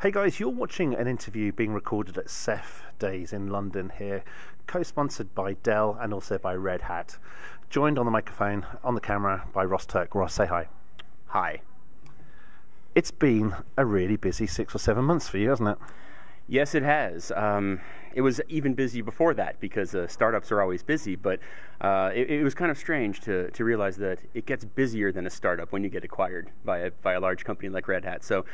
Hey guys, you're watching an interview being recorded at Ceph Days in London here, co-sponsored by Dell and also by Red Hat. Joined on the microphone, on the camera, by Ross Turk. Ross, say hi. Hi. It's been a really busy 6 or 7 months for you, hasn't it? Yes, it has. It was even busy before that because startups are always busy, but it was kind of strange to realize that it gets busier than a startup when you get acquired by a large company like Red Hat. So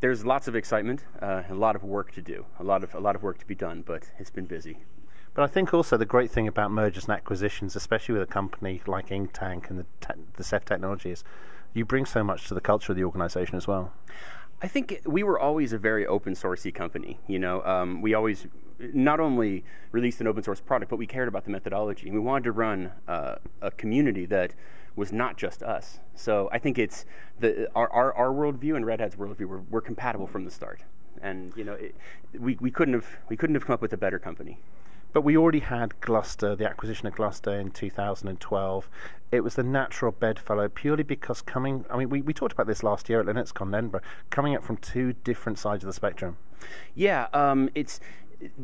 there's lots of excitement, a lot of work to do, a lot of work to be done, but it's been busy. But I think also the great thing about mergers and acquisitions, especially with a company like Inktank and the Ceph technology, is you bring so much to the culture of the organization as well. I think we were always a very open sourcey company. You know, we always not only released an open source product, but we cared about the methodology. And we wanted to run a community that was not just us. So I think it's our worldview and Red Hat's worldview were compatible from the start. And you know, we couldn't have come up with a better company. But we already had Gluster, the acquisition of Gluster in 2012. It was the natural bedfellow purely because we talked about this last year at LinuxCon Edinburgh, coming up from two different sides of the spectrum. Yeah,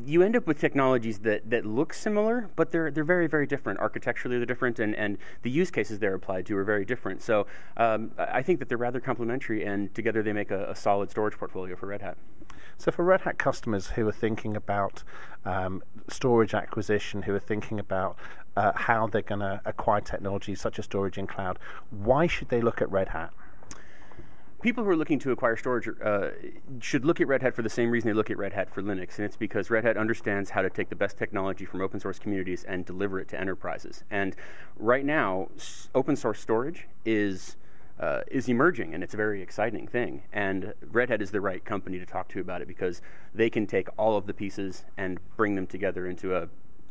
you end up with technologies that look similar, but they're very, very different. Architecturally, they're different, and the use cases they're applied to are very different. So I think that they're rather complementary, and together they make a solid storage portfolio for Red Hat. So for Red Hat customers who are thinking about storage acquisition, who are thinking about how they're going to acquire technology such as storage in cloud, why should they look at Red Hat? People who are looking to acquire storage should look at Red Hat for the same reason they look at Red Hat for Linux, and it's because Red Hat understands how to take the best technology from open source communities and deliver it to enterprises. And right now, open source storage is emerging, and it's a very exciting thing. And Red Hat is the right company to talk to about it because they can take all of the pieces and bring them together into a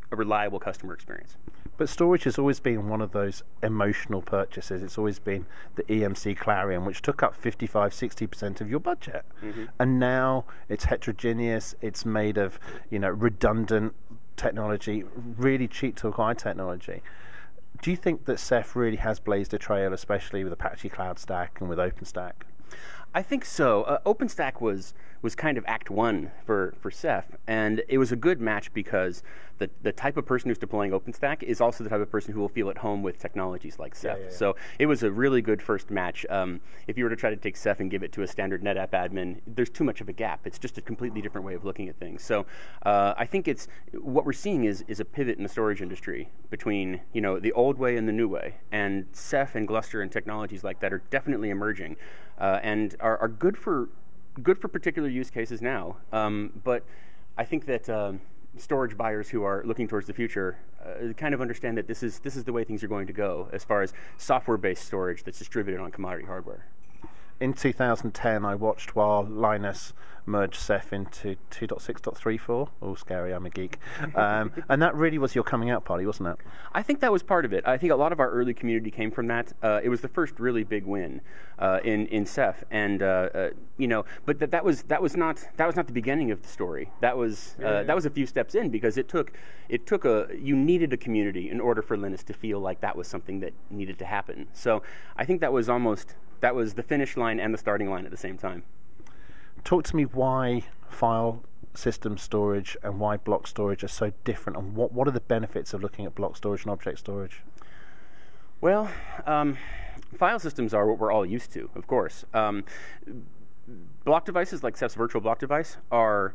reliable customer experience. But storage has always been one of those emotional purchases. It's always been the EMC Clarion, which took up 55-60% of your budget. Mm-hmm. And now it's heterogeneous, it's made of redundant technology, really cheap to acquire technology. Do you think that Ceph really has blazed a trail, especially with Apache Cloud Stack and with OpenStack? I think so. OpenStack was kind of Act 1 for Ceph, and it was a good match because the type of person who's deploying OpenStack is also the type of person who will feel at home with technologies like Ceph. Yeah. So it was a really good first match. If you were to try to take Ceph and give it to a standard NetApp admin, there's too much of a gap. It's just a completely different way of looking at things. So I think what we're seeing is a pivot in the storage industry between the old way and the new way, and Ceph and Gluster and technologies like that are definitely emerging and are good for particular use cases now. But I think that storage buyers who are looking towards the future kind of understand that this is the way things are going to go as far as software-based storage that's distributed on commodity hardware. In 2010, I watched while Linus merged Ceph into 2.6.34. Oh, scary, I'm a geek. And that really was your coming out party, wasn't it? I think that was part of it. I think a lot of our early community came from that. It was the first really big win in Ceph, and but that was not the beginning of the story. That was a few steps in because you needed a community in order for Linus to feel like that was something that needed to happen. So I think that was the finish line and the starting line at the same time. Talk to me why file system storage and why block storage are so different, and what are the benefits of looking at block storage and object storage? Well, file systems are what we're all used to, of course. Block devices like Ceph's virtual block device are,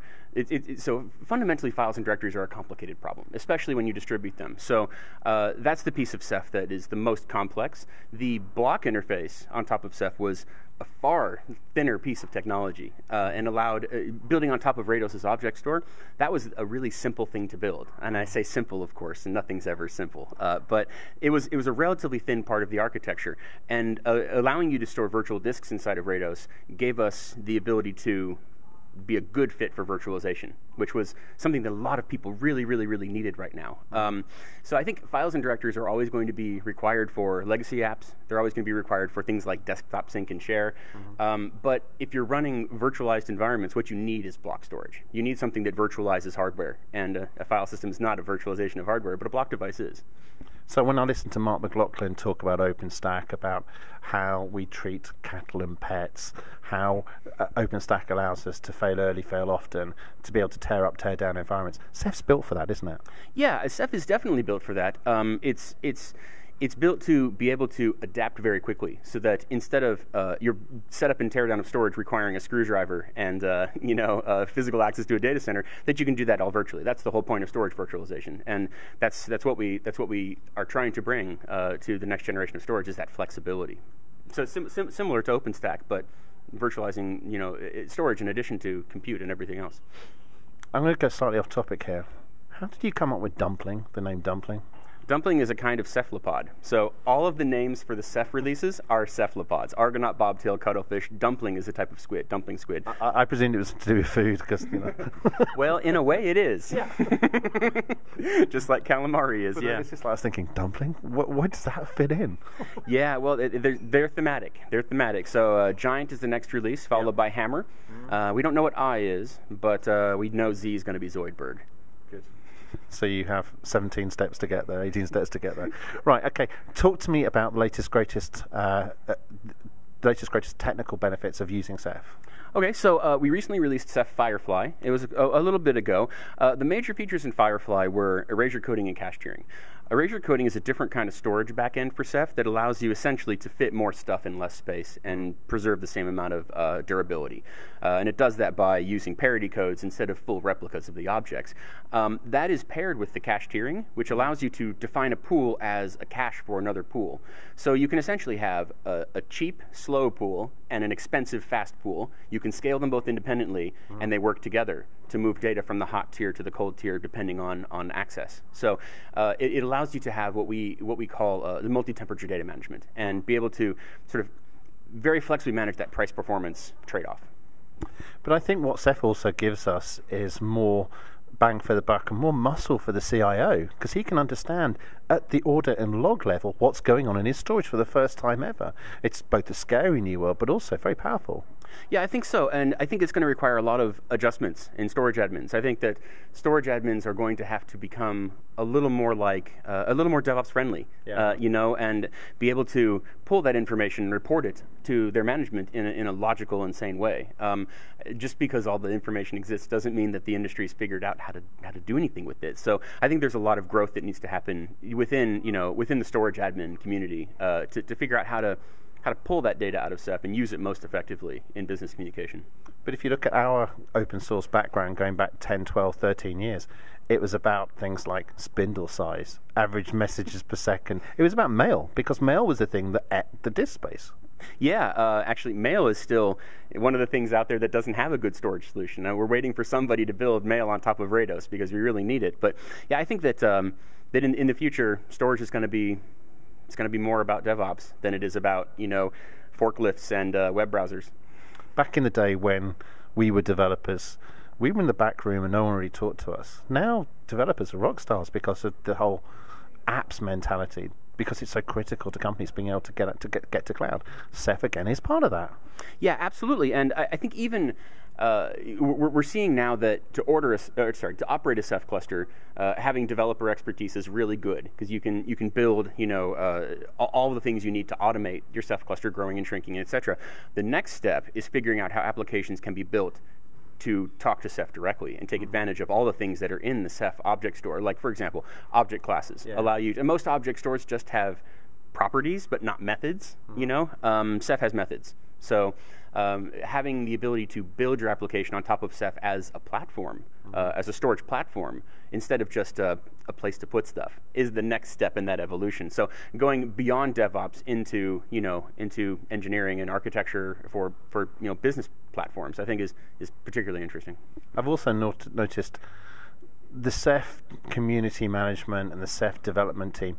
so fundamentally files and directories are a complicated problem, especially when you distribute them. So that's the piece of Ceph that is the most complex. The block interface on top of Ceph was a far thinner piece of technology and allowed, building on top of Rados' object store, that was a really simple thing to build. And I say simple, of course, and nothing's ever simple. But it was a relatively thin part of the architecture. And allowing you to store virtual disks inside of Rados gave us the ability to be a good fit for virtualization, which was something that a lot of people really, really, really needed right now. So I think files and directories are always going to be required for legacy apps. They're always going to be required for things like desktop sync and share. Mm-hmm. But if you're running virtualized environments, what you need is block storage. You need something that virtualizes hardware, and a file system is not a virtualization of hardware, but a block device is. So when I listen to Mark McLaughlin talk about OpenStack, about how we treat cattle and pets, how OpenStack allows us to fail early, fail often, to be able to tear up, tear down environments, Ceph's built for that, isn't it? Yeah, Ceph is definitely built for that. It's built to be able to adapt very quickly, so that instead of your setup and teardown of storage requiring a screwdriver and physical access to a data center, that you can do that all virtually. That's the whole point of storage virtualization, and that's what we are trying to bring to the next generation of storage, is that flexibility. So similar to OpenStack, but virtualizing storage in addition to compute and everything else. I'm going to go slightly off topic here. How did you come up with dumpling, the name dumpling? Dumpling is a kind of cephalopod. So all of the names for the Ceph releases are cephalopods. Argonaut, bobtail, cuttlefish. Dumpling is a type of squid, dumpling squid. I presumed it was to do with food, because, Well, in a way it is. Yeah. Just like calamari is, but yeah. It's just like I was thinking, dumpling? Where does that fit in? Yeah, well, they're thematic. They're thematic. So Giant is the next release, followed by Hammer. We don't know what I is, but we know Z is going to be Zoidberg. Good. So you have 17 steps to get there, 18 steps to get there. Right, okay. Talk to me about the latest, greatest technical benefits of using Ceph. Okay, so we recently released Ceph Firefly. It was a little bit ago. The major features in Firefly were erasure coding and cache tiering. Erasure coding is a different kind of storage backend for Ceph that allows you essentially to fit more stuff in less space and preserve the same amount of durability. And it does that by using parity codes instead of full replicas of the objects. That is paired with the cache tiering, which allows you to define a pool as a cache for another pool. So you can essentially have a cheap, slow pool and an expensive, fast pool. You can scale them both independently, and they work together to move data from the hot tier to the cold tier depending on access. So it allows you to have what we call the multi-temperature data management, and be able to sort of very flexibly manage that price-performance trade-off. But I think what Ceph also gives us is more bang for the buck and more muscle for the CIO, because he can understand at the audit and log level what's going on in his storage for the first time ever. It's both a scary new world, but also very powerful. Yeah, I think so, and I think it's going to require a lot of adjustments in storage admins. I think that storage admins are going to have to become a little more DevOps friendly, and be able to pull that information and report it to their management in a logical and sane way. Just because all the information exists doesn't mean that the industry's figured out how to do anything with it. So I think there's a lot of growth that needs to happen within the storage admin community to figure out how to pull that data out of Ceph and use it most effectively in business communication. But if you look at our open source background going back 10, 12, 13 years, it was about things like spindle size, average messages per second. It was about mail, because mail was the thing that ate the disk space. Yeah, actually, mail is still one of the things out there that doesn't have a good storage solution. Now, we're waiting for somebody to build mail on top of Rados because we really need it. But yeah, I think that in the future, storage is going to be more about DevOps than it is about forklifts and web browsers. Back in the day when we were developers, we were in the back room and no one really talked to us. Now developers are rock stars because of the whole apps mentality, because it's so critical to companies being able to get to cloud. Ceph again is part of that. Yeah, absolutely, and I think even we're seeing now that to operate a Ceph cluster, having developer expertise is really good, because you can build all the things you need to automate your Ceph cluster growing and shrinking, etc. The next step is figuring out how applications can be built to talk to Ceph directly and take advantage of all the things that are in the Ceph object store. Like, for example, object classes allow you to, and most object stores just have properties but not methods. Ceph has methods. So having the ability to build your application on top of Ceph as a platform, as a storage platform, instead of just a place to put stuff, is the next step in that evolution. So going beyond DevOps into engineering and architecture for business platforms, I think is particularly interesting. I've also noticed the Ceph community management and the Ceph development team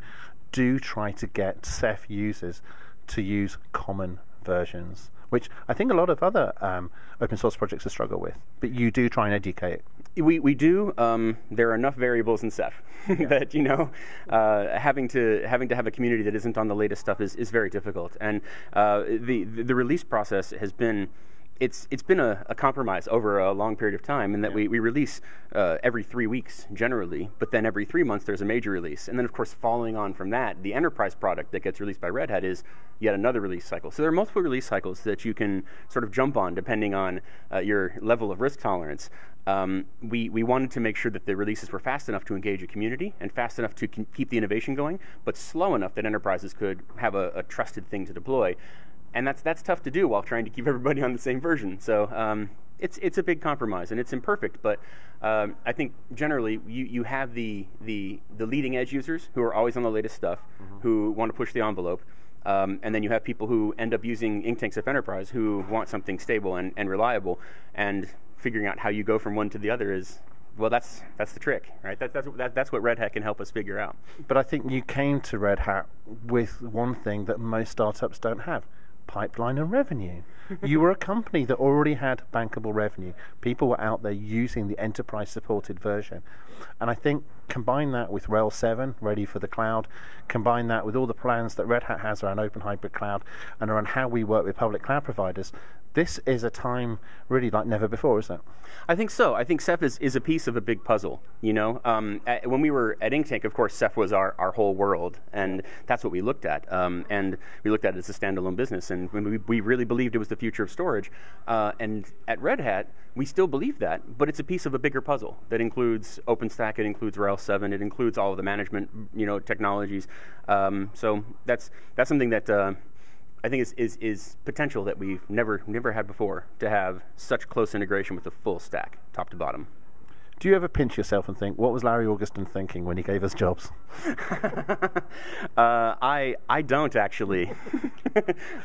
do try to get Ceph users to use common versions, which I think a lot of other open source projects have struggled with. But you do try and educate. We do. There are enough variables in Ceph that having to have a community that isn't on the latest stuff is very difficult. And the release process has been it's been a compromise over a long period of time, in that we release every 3 weeks generally, but then every 3 months there's a major release. And then, of course, following on from that, the enterprise product that gets released by Red Hat is yet another release cycle. So there are multiple release cycles that you can sort of jump on depending on your level of risk tolerance. We wanted to make sure that the releases were fast enough to engage a community and fast enough to keep the innovation going, but slow enough that enterprises could have a trusted thing to deploy. And that's tough to do while trying to keep everybody on the same version. So it's a big compromise, and it's imperfect. But I think generally you have the leading edge users who are always on the latest stuff, who want to push the envelope, and then you have people who end up using Inktank Ceph Enterprise who want something stable and reliable. And figuring out how you go from one to the other is, well, that's the trick, right? That's what Red Hat can help us figure out. But I think you came to Red Hat with one thing that most startups don't have: pipeline and revenue. You were a company that already had bankable revenue. People were out there using the enterprise supported version. And I think combine that with RHEL 7, ready for the cloud, combine that with all the plans that Red Hat has around open hybrid cloud and around how we work with public cloud providers, this is a time really like never before, isn't it? I think so. I think Ceph is a piece of a big puzzle, you know. When we were at Inktank, of course, Ceph was our whole world, and that's what we looked at. And we looked at it as a standalone business, and we really believed it was the future of storage. And at Red Hat, we still believe that, but it's a piece of a bigger puzzle that includes OpenStack, it includes RHEL 7, it includes all of the management, technologies. So that's something that I think is potential that we've never had before, to have such close integration with the full stack, top to bottom. Do you ever pinch yourself and think, what was Larry Augustin thinking when he gave us jobs? I don't actually.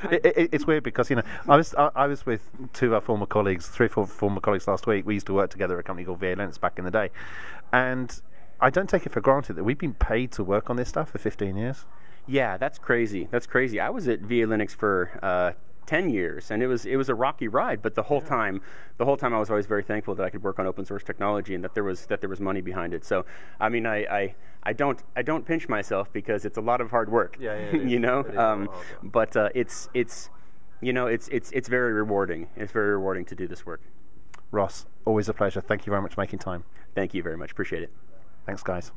It's weird because I was with two of our former colleagues, 3 or 4 former colleagues last week. We used to work together at a company called VA Linux back in the day, and I don't take it for granted that we've been paid to work on this stuff for 15 years. Yeah, that's crazy. That's crazy. I was at VA Linux for 10 years, and it was a rocky ride. But the whole time I was always very thankful that I could work on open source technology and that there was money behind it. So, I mean, I don't pinch myself because it's a lot of hard work. Yeah, it is. But it's very rewarding. It's very rewarding to do this work. Ross, always a pleasure. Thank you very much for making time. Thank you very much. Appreciate it. Thanks, guys.